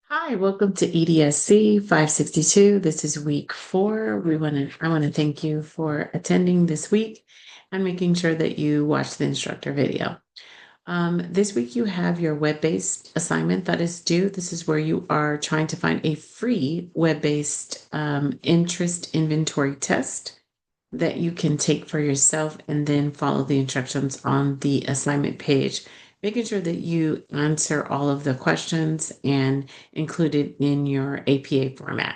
Hi, welcome to EDSC 562. This is week 4. I want to thank you for attending this week and making sure that you watch the instructor video. This week you have your web-based assignment that is due. This is where you are trying to find a free web-based interest inventory test that you can take for yourself and then follow the instructions on the assignment page, making sure that you answer all of the questions and include it in your APA format.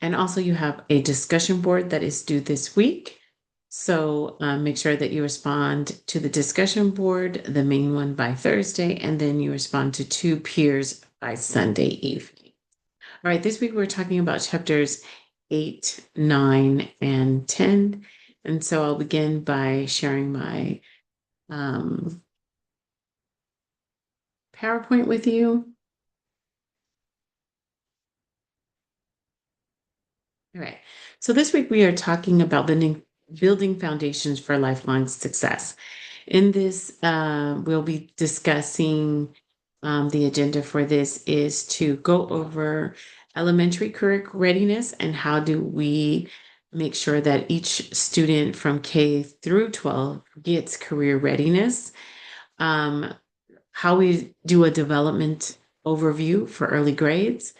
And also, you have a discussion board that is due this week. So make sure that you respond to the discussion board, the main one by Thursday, and then you respond to 2 peers by Sunday evening. All right, this week we're talking about chapters 8, 9, and 10. And so I'll begin by sharing my PowerPoint with you. All right. So this week we are talking about building foundations for lifelong success. In this, we'll be discussing the agenda for this is to go over elementary career readiness and how do we make sure that each student from K through 12 gets career readiness. How we do a development overview for early grades,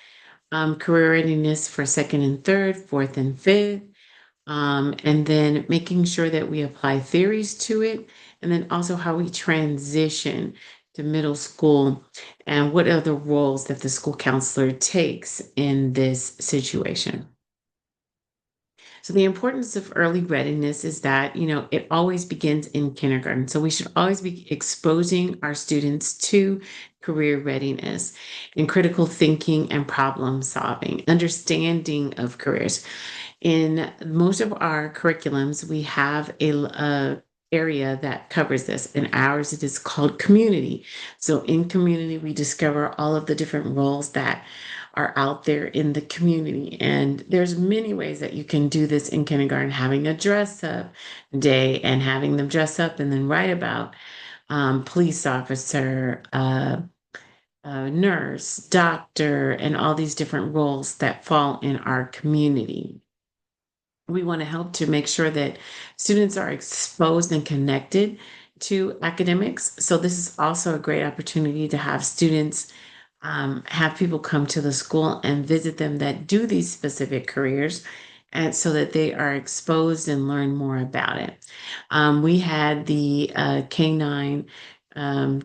career readiness for second and third, fourth and fifth, and then making sure that we apply theories to it, and then also how we transition to middle school and what are the roles that the school counselor takes in this situation. So the importance of early readiness is that, it always begins in kindergarten. So we should always be exposing our students to career readiness and critical thinking and problem solving, understanding of careers. In most of our curriculums, we have a area that covers this. In ours, it is called community. So in community, we discover all of the different roles that are out there in the community. And there's many ways that you can do this in kindergarten, having a dress up day and having them dress up and then write about police officer, nurse, doctor, and all these different roles that fall in our community. We want to help to make sure that students are exposed and connected to academics. So this is also a great opportunity to have students have people come to the school and visit them that do these specific careers, and so that they are exposed and learn more about it. We had the K9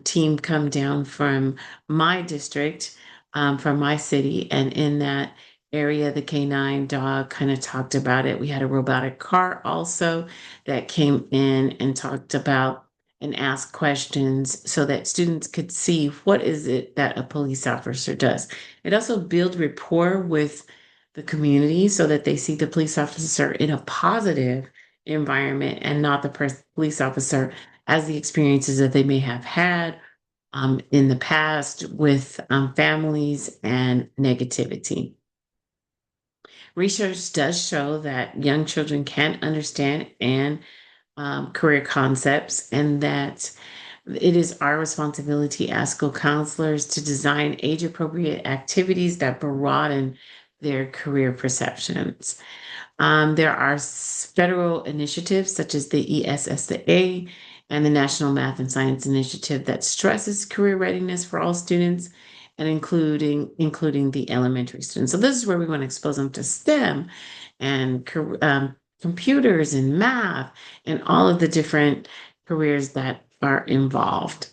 team come down from my district, from my city, and in that area, the K9 dog kind of talked about it. We had a robotic car also that came in and talked about and asked questions so that students could see what is it that a police officer does. It also builds rapport with the community so that they see the police officer in a positive environment and not the police officer as the experiences that they may have had in the past with families and negativity. Research does show that young children can understand and career concepts, and that it is our responsibility as school counselors to design age appropriate activities that broaden their career perceptions. There are federal initiatives such as the ESSA and the National Math and Science Initiative that stresses career readiness for all students and including the elementary students. So this is where we want to expose them to STEM and computers and math and all of the different careers that are involved.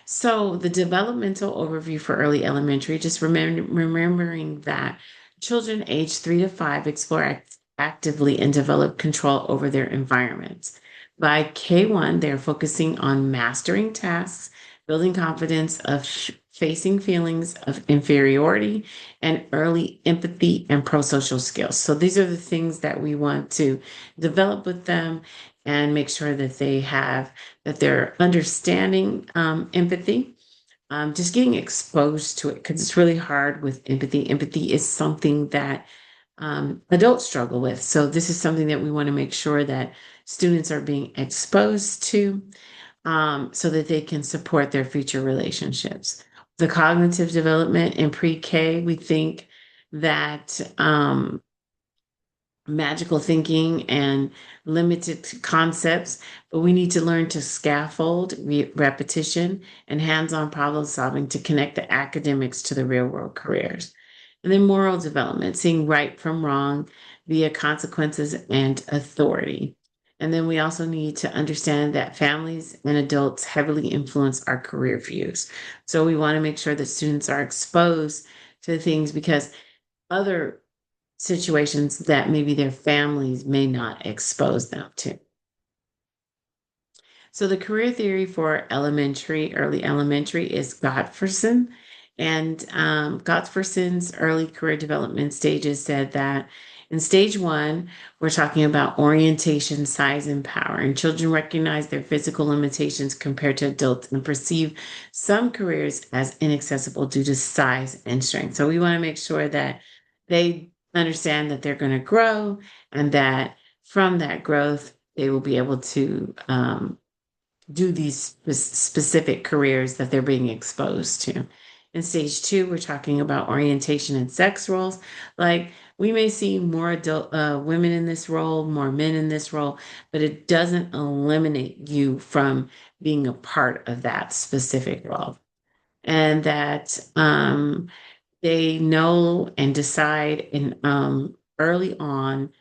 So the developmental overview for early elementary, just remembering that children aged 3 to 5 explore actively and develop control over their environments. By K1, they're focusing on mastering tasks, building confidence of facing feelings of inferiority, and early empathy and pro-social skills. So these are the things that we want to develop with them and make sure that they're understanding empathy, just getting exposed to it, because it's really hard with empathy. Empathy is something that adults struggle with. So this is something that we want to make sure that students are being exposed to, so that they can support their future relationships. the cognitive development in pre-K. We think that magical thinking and limited concepts, but we need to learn to scaffold repetition and hands-on problem solving to connect the academics to the real world careers. And then moral development, seeing right from wrong via consequences and authority. And then we also need to understand that families and adults heavily influence our career views. So we want to make sure that students are exposed to things because other situations that maybe their families may not expose them to. So the career theory for early elementary is Gottfredson. And Gottfredson's early career development stages said that in stage one, we're talking about orientation, size, and power. And children recognize their physical limitations compared to adults and perceive some careers as inaccessible due to size and strength. So we want to make sure that they understand that they're going to grow and that from that growth, they will be able to do these specific careers that they're being exposed to. In stage two, we're talking about orientation and sex roles. Like we may see more adult women in this role, more men in this role, but it doesn't eliminate you from being a part of that specific role. And that they know and decide in early on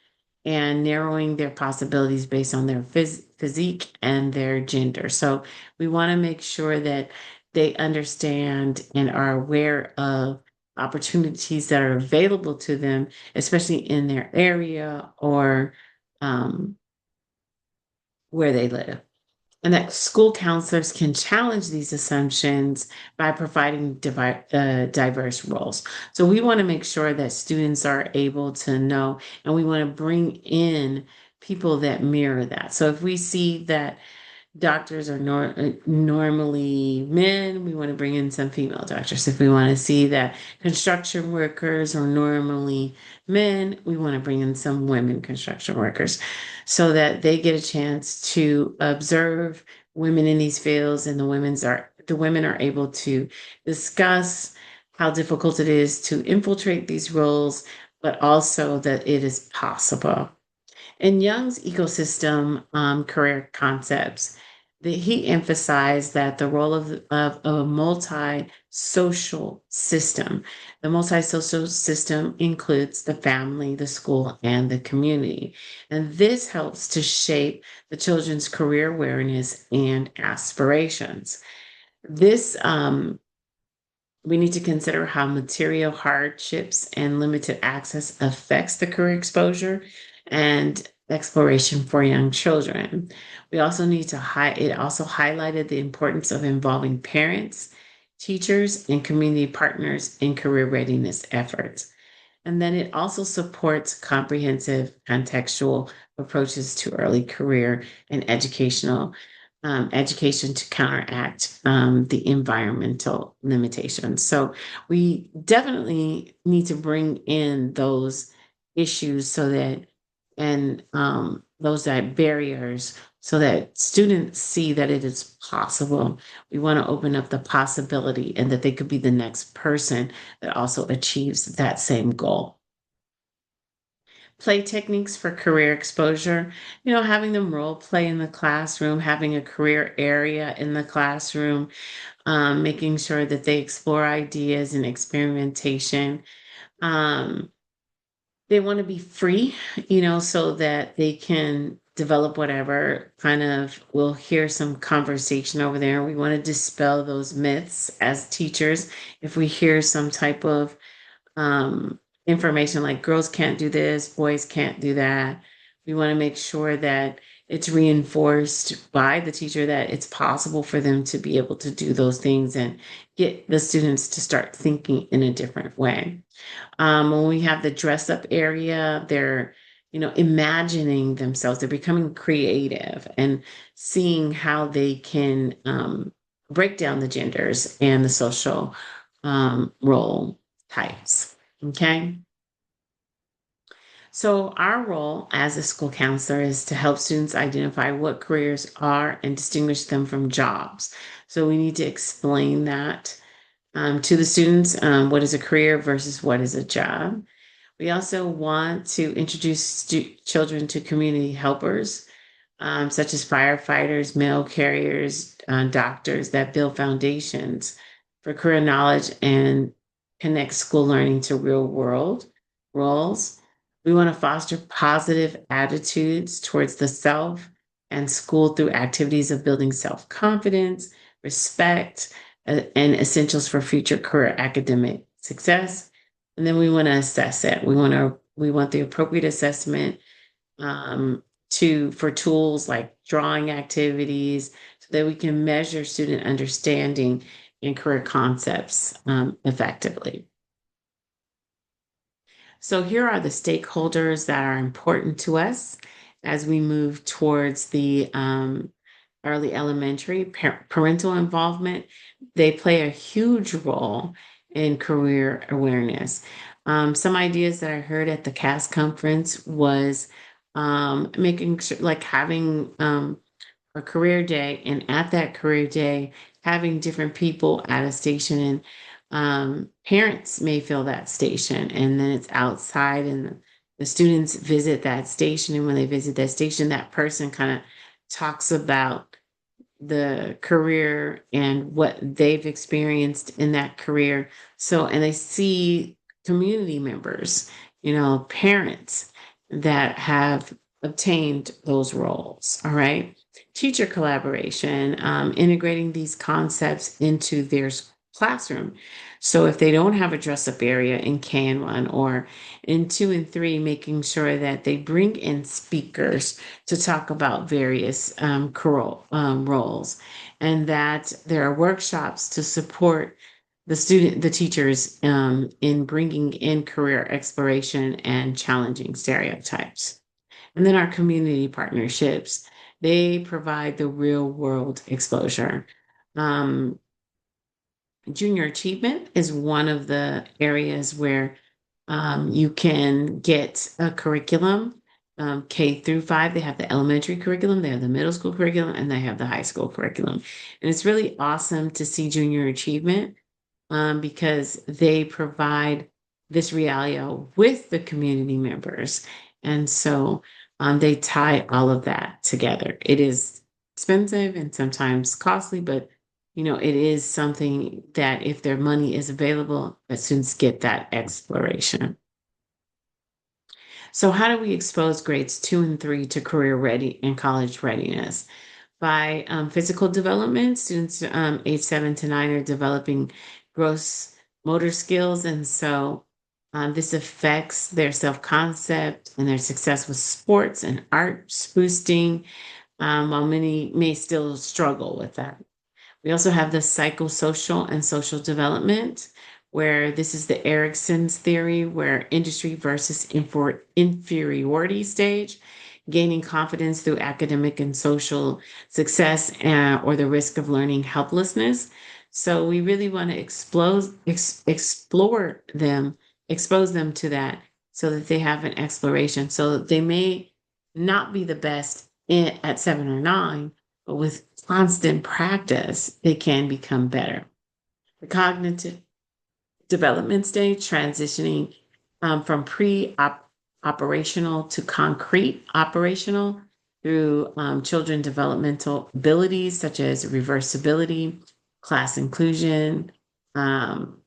and narrowing their possibilities based on their physique and their gender. So we want to make sure that they understand and are aware of opportunities that are available to them, especially in their area or um, where they live. And that school counselors can challenge these assumptions by providing diverse roles. So we want to make sure that students are able to know, and we want to bring in people that mirror that. So if we see that doctors are normally men, we want to bring in some female doctors. If we want to see that construction workers are normally men, we want to bring in some women construction workers so that they get a chance to observe women in these fields and the women are able to discuss how difficult it is to infiltrate these roles, but also that it is possible. In Young's ecosystem career concepts, he emphasized that the role of a multi-social system. The multi-social system includes the family, the school, and the community. And this helps to shape the children's career awareness and aspirations. This we need to consider how material hardships and limited access affects the career exposure and exploration for young children. We also need to it also highlighted the importance of involving parents, teachers, and community partners in career readiness efforts. And then it also supports comprehensive contextual approaches to early career and education to counteract the environmental limitations. So we definitely need to bring in those issues so that and those that barriers so that students see that it is possible. We want to open up the possibility and that they could be the next person that also achieves that same goal. Play techniques for career exposure, having them role play in the classroom, having a career area in the classroom, making sure that they explore ideas and experimentation. Um, they want to be free, so that they can develop whatever kind of, we'll hear some conversation over there. We want to dispel those myths as teachers. If we hear some type of um, information like girls can't do this, boys can't do that. We want to make sure that it's reinforced by the teacher that it's possible for them to be able to do those things and get the students to start thinking in a different way. When we have the dress up area, they're imagining themselves, they're becoming creative and seeing how they can break down the genders and the social role types. Okay. So, our role as a school counselor is to help students identify what careers are and distinguish them from jobs. So, we need to explain that to the students, what is a career versus what is a job. We also want to introduce children to community helpers, such as firefighters, mail carriers, doctors that build foundations for career knowledge and connect school learning to real world roles. We want to foster positive attitudes towards the self and school through activities of building self confidence, respect, and essentials for future career academic success. And then we want to assess it. We want the appropriate assessment um, for tools like drawing activities so that we can measure student understanding and career concepts effectively. So here are the stakeholders that are important to us as we move towards the early elementary. Parental involvement, they play a huge role in career awareness. Some ideas that I heard at the CAS conference was making sure, like having a career day, and at that career day, having different people at a station, and parents may fill that station, and then it's outside, and the students visit that station, and when they visit that station, that person kind of talks about the career and what they've experienced in that career. So, and they see community members, parents that have obtained those roles. All right. Teacher collaboration, integrating these concepts into their classroom. So if they don't have a dress up area in Can1 or in 2 and 3, making sure that they bring in speakers to talk about various roles, and that there are workshops to support the teachers in bringing in career exploration and challenging stereotypes. And then our community partnerships, they provide the real world exposure. Um, Junior achievement is one of the areas where you can get a curriculum. K through 5, they have the elementary curriculum, they have the middle school curriculum, and they have the high school curriculum. And it's really awesome to see junior achievement because they provide this realio with the community members. And so they tie all of that together. It is expensive and sometimes costly, but it is something that if their money is available, that students get that exploration. So how do we expose grades 2 and 3 to career ready and college readiness? By physical development, students age 7 to 9 are developing gross motor skills. And so this affects their self-concept and their success with sports and arts boosting, while many may still struggle with that. We also have the psychosocial and social development, where this is the Erickson's theory, where industry versus inferiority stage, gaining confidence through academic and social success, or the risk of learning helplessness. So we really want to explore them, expose them to that so that they have an exploration. So they may not be the best at 7 or 9, but with constant practice, they can become better. The cognitive development stage, transitioning from pre-operational to concrete operational through children developmental abilities such as reversibility, class inclusion, um,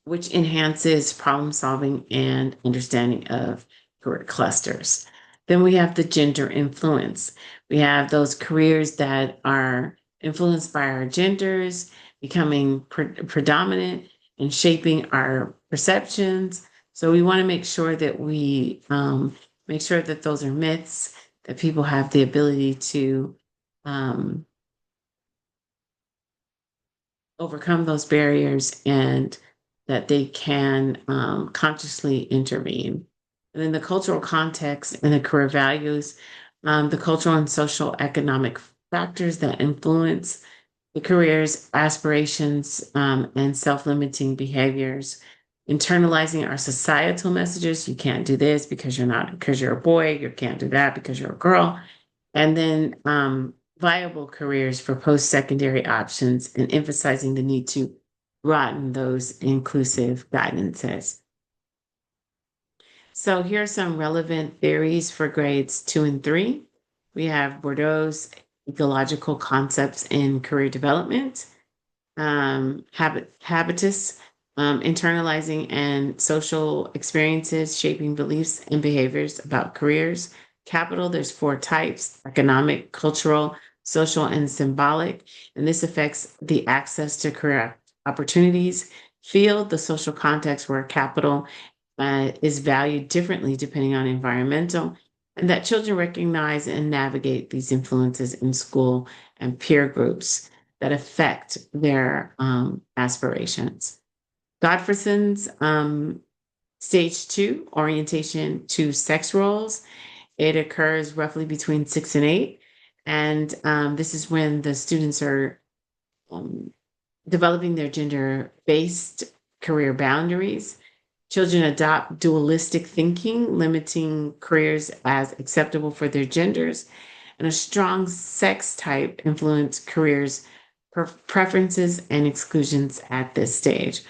which enhances problem solving and understanding of career clusters. Then we have the gender influence. We have those careers that are influenced by our genders, becoming predominant and shaping our perceptions. So we want to make sure that we make sure that those are myths, that people have the ability to um, overcome those barriers, and that they can consciously intervene. And then the cultural context and the career values, the cultural and social economic factors that influence the careers, aspirations, and self-limiting behaviors. Internalizing our societal messages, you can't do this because you're a boy, you can't do that because you're a girl. And then viable careers for post-secondary options and emphasizing the need to broaden those inclusive guidances. So here are some relevant theories for grades 2 and 3. We have Bordeaux's ecological concepts in career development, habitus, internalizing and social experiences shaping beliefs and behaviors about careers. Capital, there's 4 types: economic, cultural, social, and symbolic. And this affects the access to career opportunities. Field, the social context where capital is valued differently depending on environmental, and that children recognize and navigate these influences in school and peer groups that affect their aspirations. Godfreyson's stage 2 orientation to sex roles. It occurs roughly between 6 and 8. And this is when the students are um, developing their gender based career boundaries. Children adopt dualistic thinking, limiting careers as acceptable for their genders, and a strong sex type influence careers, preferences, and exclusions at this stage.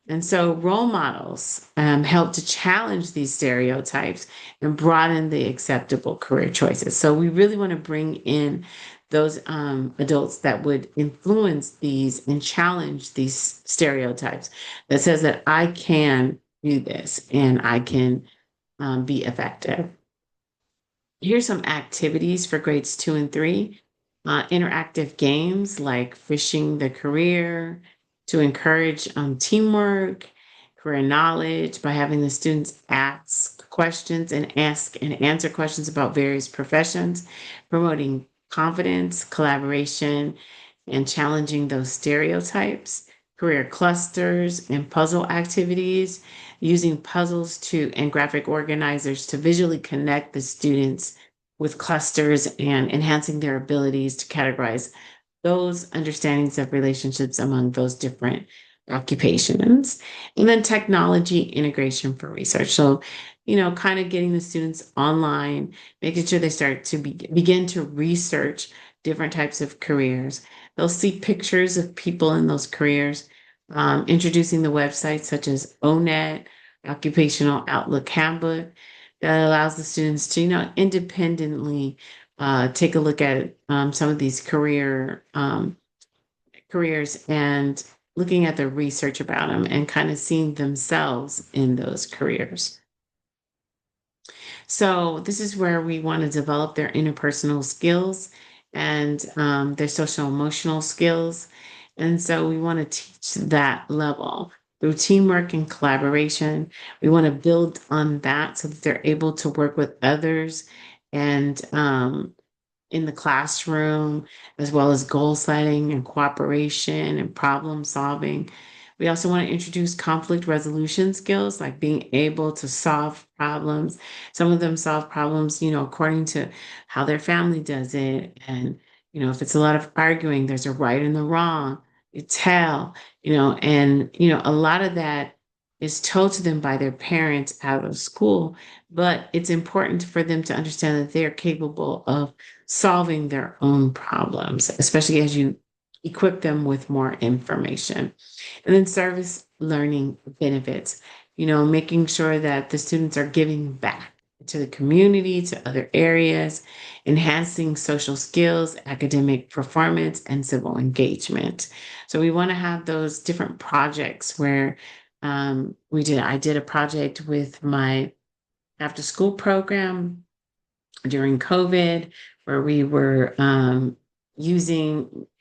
And so role models help to challenge these stereotypes and broaden the acceptable career choices. So we really want to bring in those adults that would influence these and challenge these stereotypes that says that I can do this and I can be effective. Here's some activities for grades 2 and 3. Interactive games like Fishing the Career to encourage teamwork, career knowledge by having the students ask questions and ask and answer questions about various professions, promoting confidence, collaboration, and challenging those stereotypes. Career clusters and puzzle activities, using puzzles to and graphic organizers to visually connect the students with clusters and enhancing their abilities to categorize those understandings of relationships among those different occupations. And then technology integration for research. So, kind of getting the students online, making sure they start to begin to research different types of careers. They'll see pictures of people in those careers, introducing the websites such as ONET, Occupational Outlook Handbook, that allows the students to, independently take a look at some of these careers and looking at the research about them and kind of seeing themselves in those careers. So this is where we want to develop their interpersonal skills and their social emotional skills. And so we want to teach that level through teamwork and collaboration. We want to build on that so that they're able to work with others and in the classroom, as well as goal setting and cooperation and problem solving. We also want to introduce conflict resolution skills, like being able to solve problems. Some of them solve problems, according to how their family does it. And, if it's a lot of arguing, there's a right and the wrong. You tell, and, a lot of that is told to them by their parents out of school. But it's important for them to understand that they're capable of solving their own problems, especially as you equip them with more information. And then service learning benefits, making sure that the students are giving back to the community, to other areas, enhancing social skills, academic performance, and civil engagement. So we want to have those different projects where I did a project with my after school program during COVID where we were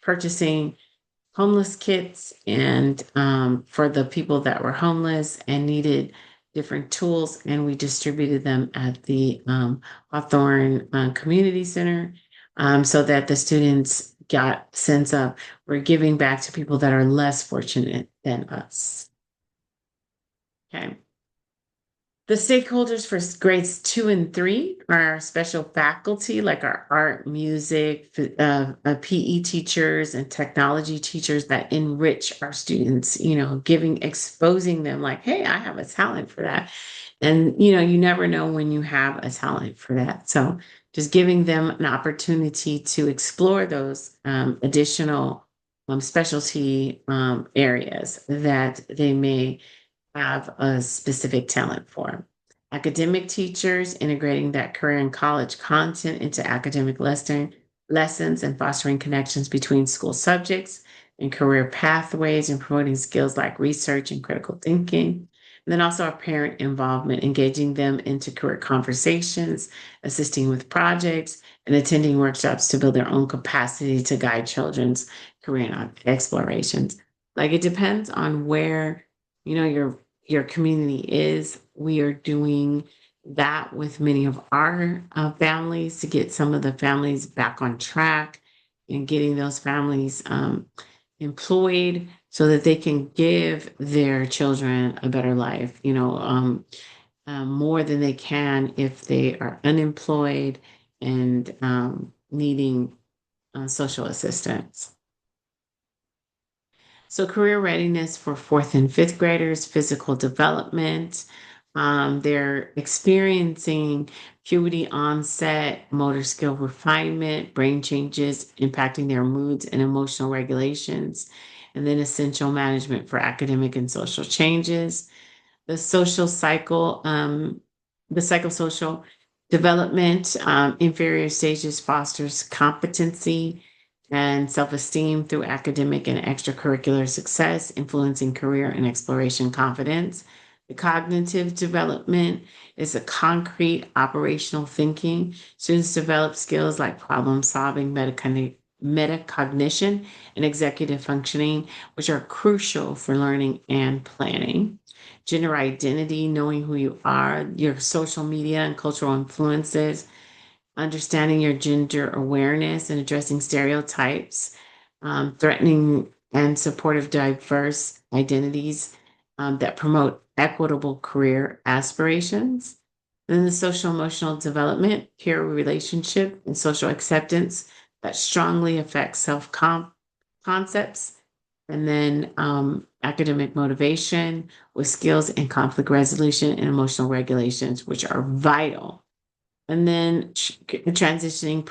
purchasing homeless kits and for the people that were homeless and needed different tools, and we distributed them at the Hawthorne Community Center so that the students got sense of we're giving back to people that are less fortunate than us. Okay. The stakeholders for grades 2 and 3 are our special faculty, like our art, music, PE teachers, and technology teachers that enrich our students, exposing them like, hey, I have a talent for that. And, you never know when you have a talent for that. So just giving them an opportunity to explore those additional specialty areas that they may have a specific talent for. Academic teachers integrating that career and college content into academic lessons and fostering connections between school subjects and career pathways and promoting skills like research and critical thinking. And then also our parent involvement, engaging them into career conversations, assisting with projects, and attending workshops to build their own capacity to guide children's career explorations. Like it depends on where your community is. We are doing that with many of our families to get some of the families back on track and getting those families employed so that they can give their children a better life, more than they can if they are unemployed and needing social assistance. So, career readiness for fourth and fifth graders, physical development. They're experiencing puberty onset, motor skill refinement, brain changes impacting their moods and emotional regulations, and then essential management for academic and social changes. The social cycle, the psychosocial development, inferior stages fosters competency and self esteem through academic and extracurricular success, influencing career and exploration confidence. The cognitive development is a concrete operational thinking. Students develop skills like problem solving, metacognition, and executive functioning, which are crucial for learning and planning. Gender identity, knowing who you are, your social media and cultural influences, understanding your gender awareness and addressing stereotypes, threatening and supportive diverse identities that promote equitable career aspirations. Then the social emotional development, peer relationship, and social acceptance that strongly affects self concepts. And then academic motivation with skills in conflict resolution and emotional regulations, which are vital. And then transitioning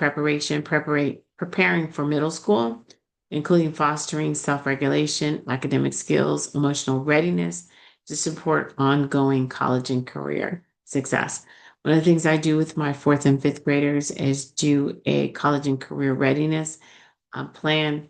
preparing for middle school, including fostering self-regulation, academic skills, emotional readiness to support ongoing college and career success. One of the things I do with my fourth and fifth graders is do a college and career readiness plan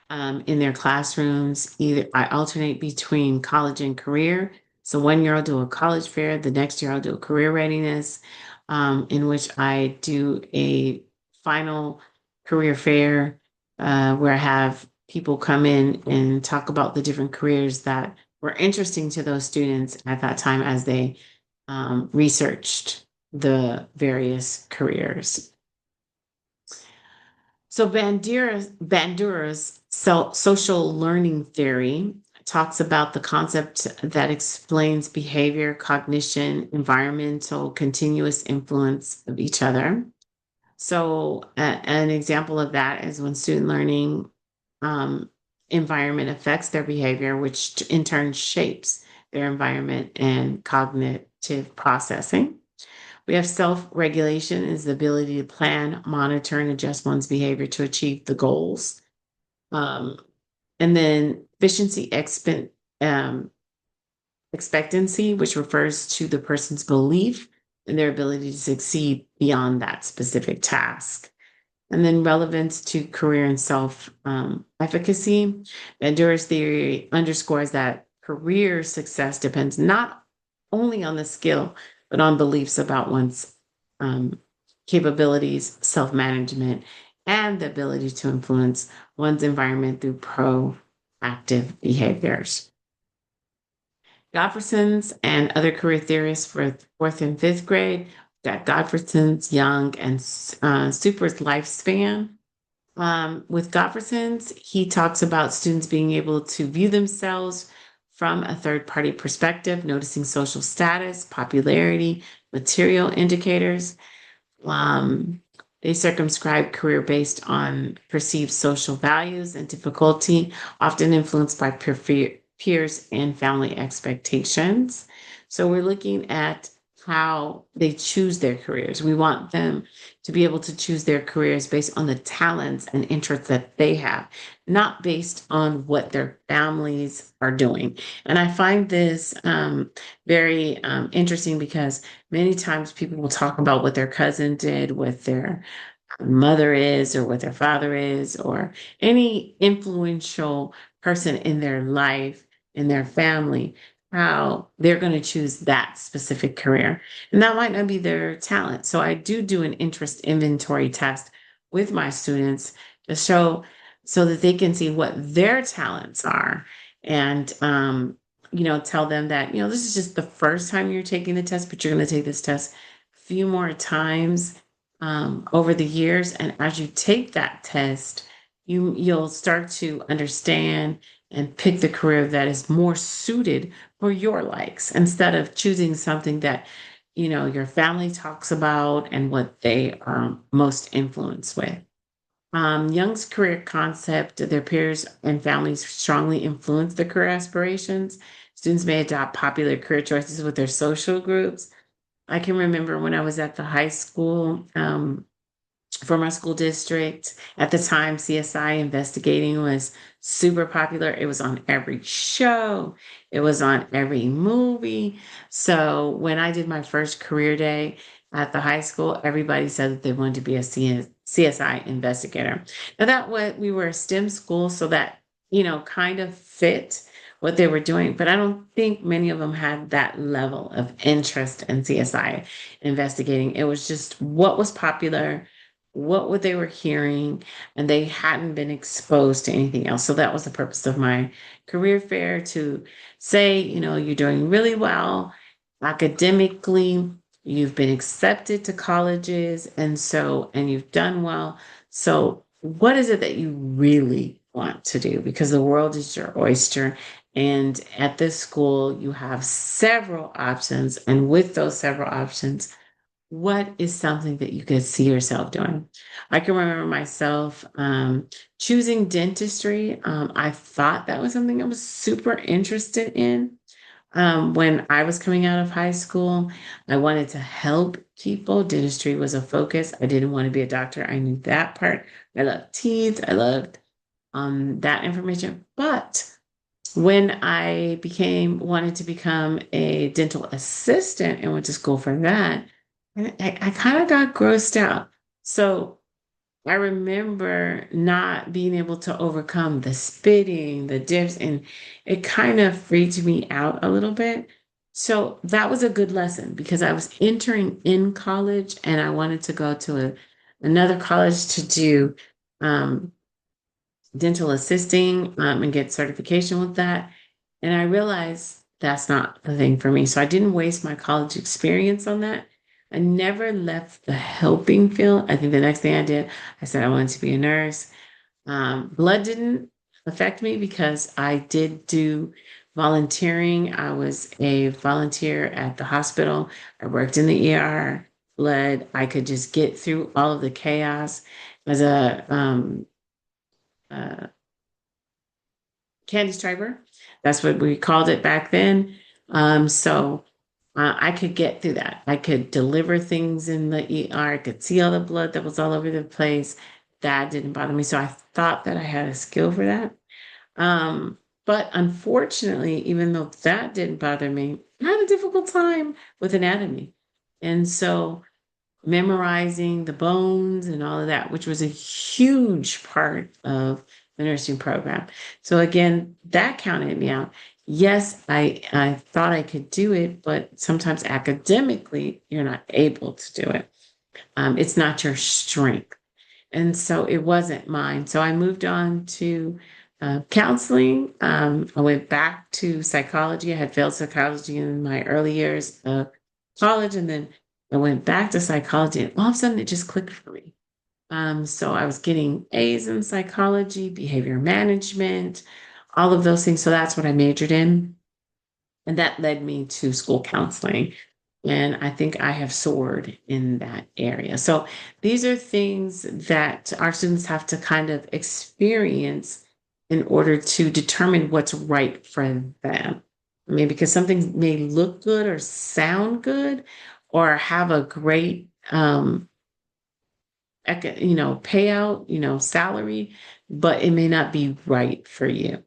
in their classrooms. Either I alternate between college and career. So 1 year I'll do a college fair, the next year I'll do a career readiness, in which I do a final career fair where I have people come in and talk about the different careers that were interesting to those students at that time as they researched the various careers. So Bandura's social learning theory talks about the concept that explains behavior, cognition, environmental, continuous influence of each other. So an example of that is when student learning environment affects their behavior, which in turn shapes their environment and cognitive processing. We have self-regulation is the ability to plan, monitor, and adjust one's behavior to achieve the goals. And then expectancy, which refers to the person's belief and their ability to succeed beyond that specific task. And then relevance to career and self efficacy. Bandura's theory underscores that career success depends not only on the skill, but on beliefs about one's capabilities, self management, and the ability to influence one's environment through proactive behaviors. Godfredson's and other career theorists for fourth and fifth grade got Godfredson's, Young, and Super's lifespan. With Godfredson's, he talks about students being able to view themselves from a third party perspective, noticing social status, popularity, material indicators. They circumscribe career based on perceived social values and difficulty, often influenced by peers and family expectations. So we're looking at how they choose their careers. We want them to be able to choose their careers based on the talents and interests that they have, not based on what their families are doing. And I find this very interesting because many times people will talk about what their cousin did, what their mother is, or what their father is, or any influential person in their life, in their family, how they're going to choose that specific career. And that might not be their talent. So I do an interest inventory test with my students to show so that they can see what their talents are and tell them that, this is just the first time you're taking the test, but you're going to take this test a few more times over the years. And as you take that test, you'll start to understand and pick the career that is more suited for your likes instead of choosing something that your family talks about and what they are most influenced with. Young's career concept, their peers and families strongly influence their career aspirations. Students may adopt popular career choices with their social groups. I can remember when I was at the high school, for my school district. At the time, CSI investigating was super popular. It was on every show, it was on every movie. So when I did my first career day at the high school, everybody said that they wanted to be a CSI investigator. Now that what we were a STEM school, so that kind of fit what they were doing, but I don't think many of them had that level of interest in CSI investigating. It was just what was popular, what they were hearing, and they hadn't been exposed to anything else. So that was the purpose of my career fair, to say, you're doing really well academically, you've been accepted to colleges, and you've done well. So what is it that you really want to do? Because the world is your oyster. And at this school, you have several options. And with those several options, what is something that you could see yourself doing? I can remember myself choosing dentistry. I thought that was something I was super interested in. When I was coming out of high school, I wanted to help people. Dentistry was a focus. I didn't want to be a doctor. I knew that part. I loved teeth. I loved that information. But when I wanted to become a dental assistant and went to school for that, I kind of got grossed out. So I remember not being able to overcome the spitting, the dips, and it kind of freaked me out a little bit. So that was a good lesson because I was entering in college and I wanted to go to another college to do um, dental assisting and get certification with that. And I realized that's not the thing for me. So I didn't waste my college experience on that. I never left the helping field. I think the next thing I did, I said I wanted to be a nurse. Blood didn't affect me because I did do volunteering. I was a volunteer at the hospital. I worked in the ER. Blood, I could just get through all of the chaos as a uh, candy striper. That's what we called it back then. So I could get through that. I could deliver things in the ER. I could see all the blood that was all over the place. That didn't bother me. So I thought that I had a skill for that. But unfortunately, even though that didn't bother me, I had a difficult time with anatomy. And so memorizing the bones and all of that, which was a huge part of the nursing program. So again, that counted me out. Yes, I thought I could do it, but sometimes academically, you're not able to do it. It's not your strength. And so it wasn't mine. So I moved on to counseling. I went back to psychology. I had failed psychology in my early years of college, and then I went back to psychology, and all of a sudden it just clicked for me. So I was getting A's in psychology, behavior management, all of those things. So that's what I majored in. And that led me to school counseling. And I think I have soared in that area. So these are things that our students have to kind of experience in order to determine what's right for them. I mean, because something may look good or sound good, or have a great payout, salary, but it may not be right for you.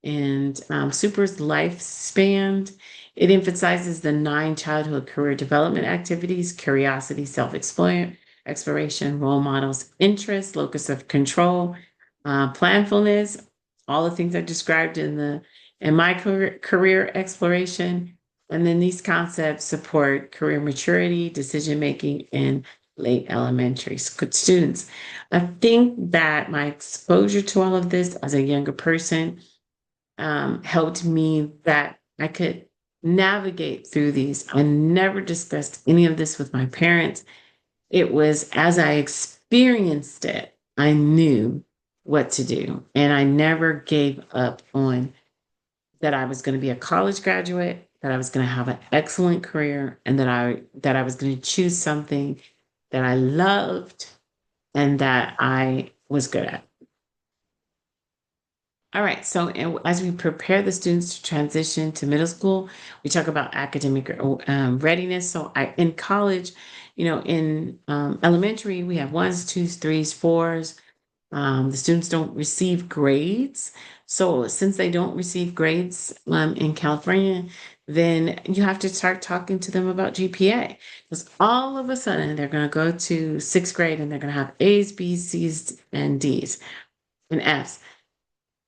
And Super's lifespan, it emphasizes the 9 childhood career development activities: curiosity, exploration, role models, interest, locus of control, planfulness, all the things I described in my career exploration. And then these concepts support career maturity, decision making, and late elementary students. I think that my exposure to all of this as a younger person helped me that I could navigate through these. I never discussed any of this with my parents. It was as I experienced it, I knew what to do. And I never gave up on that I was going to be a college graduate, that I was going to have an excellent career, and that I was going to choose something that I loved and that I was good at. All right, so as we prepare the students to transition to middle school, we talk about academic readiness. So in college, in elementary, we have ones, twos, threes, fours. The students don't receive grades. So since they don't receive grades in California, then you have to start talking to them about GPA. Because all of a sudden, they're going to go to sixth grade and they're going to have A's, B's, C's, and D's and F's.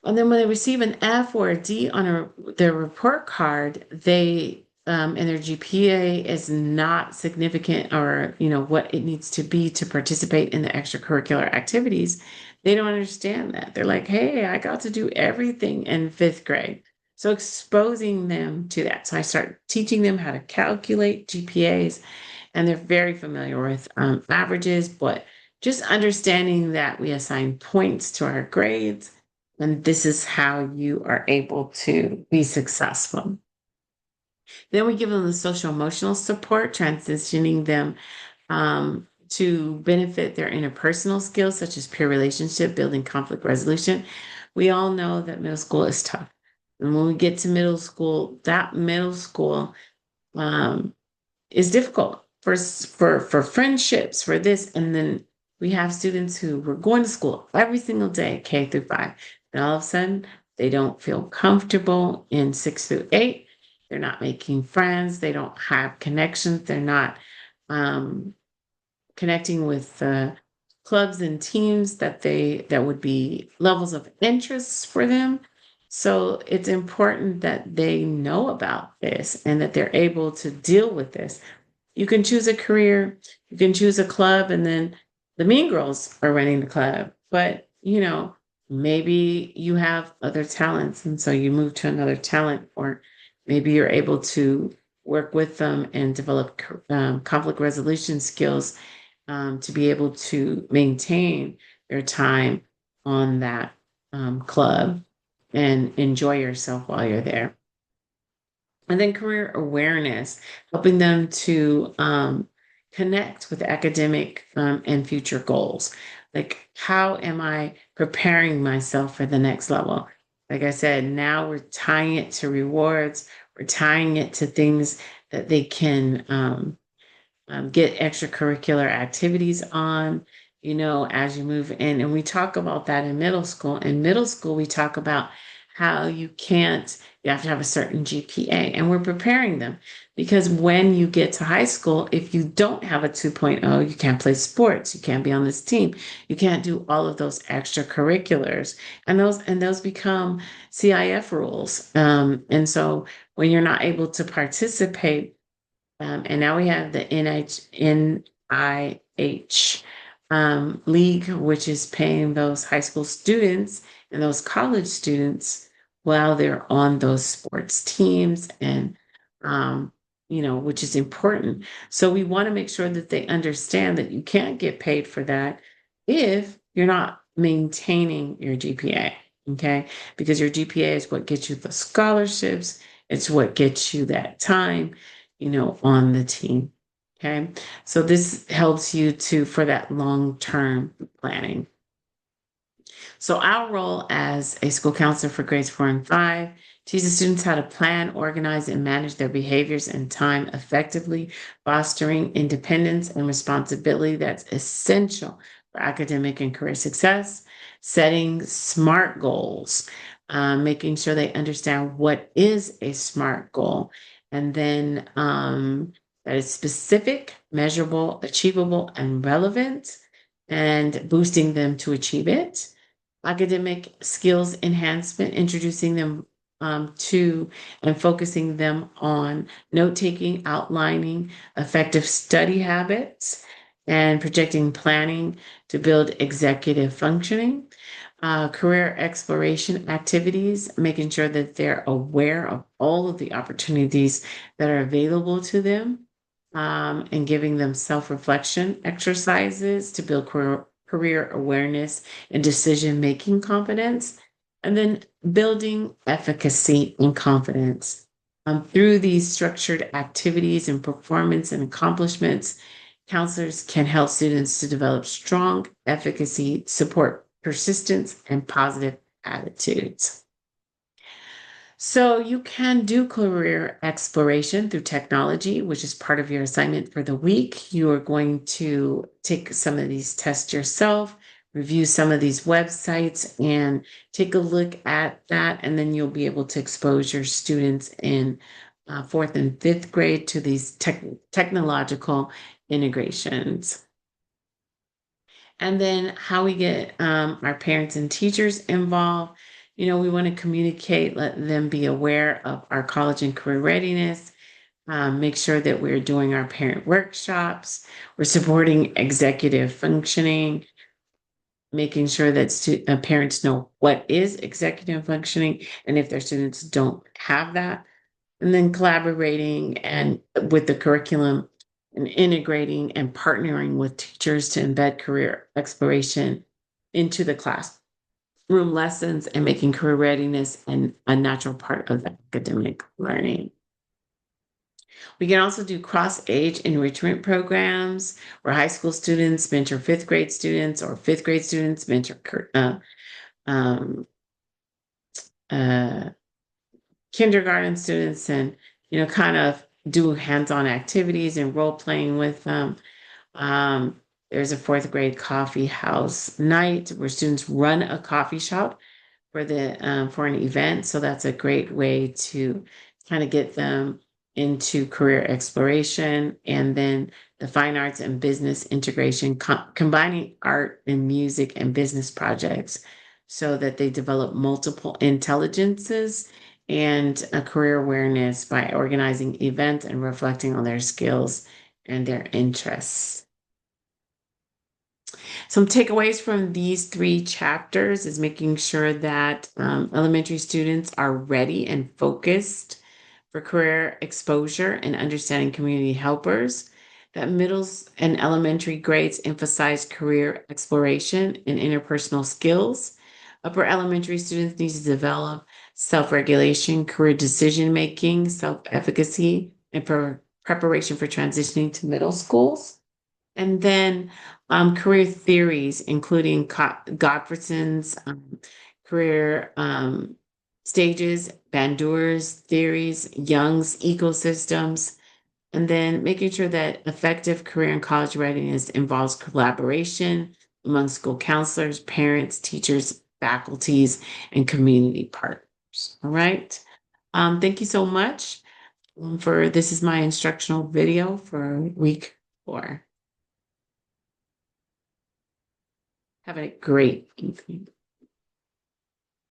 And then when they receive an F or a D on their report card, they and their GPA is not significant, or what it needs to be to participate in the extracurricular activities. They don't understand that. They're like, "Hey, I got to do everything in fifth grade." So exposing them to that. So I start teaching them how to calculate GPAs, and they're very familiar with averages, but just understanding that we assign points to our grades, and this is how you are able to be successful. Then we give them the social emotional support, transitioning them to benefit their interpersonal skills, such as peer relationship, building conflict resolution. We all know that middle school is tough. And when we get to middle school, that middle school um, is difficult for friendships, for this. And then we have students who were going to school every single day, K through 5. And all of a sudden, they don't feel comfortable in 6 through 8. They're not making friends. They don't have connections. They're not um, connecting with clubs and teams that would be levels of interest for them. So it's important that they know about this and that they're able to deal with this. You can choose a career, you can choose a club, and then the mean girls are running the club. But, maybe you have other talents, and so you move to another talent, or maybe you're able to work with them and develop conflict resolution skills to be able to maintain your time on that club and enjoy yourself while you're there. And then career awareness, helping them to connect with academic and future goals. Like, how am I preparing myself for the next level? Like I said, now we're tying it to rewards, we're tying it to things that they can get extracurricular activities on, as you move in. And we talk about that in middle school. In middle school, we talk about how you have to have a certain GPA, and we're preparing them because when you get to high school, if you don't have a 2.0, you can't play sports, you can't be on this team, you can't do all of those extracurriculars, and those become CIF rules. And so when you're not able to participate, and now we have the NIH league, which is paying those high school students and those college students while they're on those sports teams, and which is important. So we want to make sure that they understand that you can't get paid for that if you're not maintaining your GPA. Okay, because your GPA is what gets you the scholarships. It's what gets you that time on the team. Okay. So this helps you for that long-term planning. So our role as a school counselor for grades 4 and 5 teaches students how to plan, organize, and manage their behaviors and time effectively, fostering independence and responsibility that's essential for academic and career success, setting SMART goals, making sure they understand what is a SMART goal, and then that is specific, measurable, achievable, and relevant, and boosting them to achieve it. Academic skills enhancement, introducing them to and focusing them on note taking, outlining effective study habits, and projecting planning to build executive functioning. Career exploration activities, making sure that they're aware of all of the opportunities that are available to them, and giving them self-reflection exercises to build career awareness and decision-making confidence, and then building efficacy and confidence. Through these structured activities and performance and accomplishments, counselors can help students to develop strong efficacy, support persistence, and positive attitudes. So you can do career exploration through technology, which is part of your assignment for the week. You are going to take some of these tests yourself, review some of these websites, and take a look at that. And then you'll be able to expose your students in fourth and fifth grade to these technological integrations. And then how we get our parents and teachers involved. We want to communicate, let them be aware of our college and career readiness, make sure that we're doing our parent workshops, we're supporting executive functioning, making sure that parents know what is executive functioning, and if their students don't have that, and then collaborating and with the curriculum and integrating and partnering with teachers to embed career exploration into the classroom lessons and making career readiness a natural part of academic learning. We can also do cross-age enrichment programs where high school students mentor fifth grade students or fifth grade students mentor kindergarten students, and kind of do hands-on activities and role playing with them. There's a fourth grade coffee house night where students run a coffee shop for an event. So that's a great way to kind of get them into career exploration. And then the fine arts and business integration, combining art and music and business projects so that they develop multiple intelligences and a career awareness by organizing events and reflecting on their skills and their interests. Some takeaways from these 3 chapters is making sure that elementary students are ready and focused for career exposure and understanding community helpers, that middles and elementary grades emphasize career exploration and interpersonal skills. Upper elementary students need to develop self-regulation, career decision-making, self-efficacy, and preparation for transitioning to middle schools. And then career theories, including Gottfried's career stages, Bandur's theories, Young's ecosystems, and then making sure that effective career and college readiness involves collaboration among school counselors, parents, teachers, faculties, and community partners. All right. Thank you so much for this is my instructional video for week 4. Have a great evening.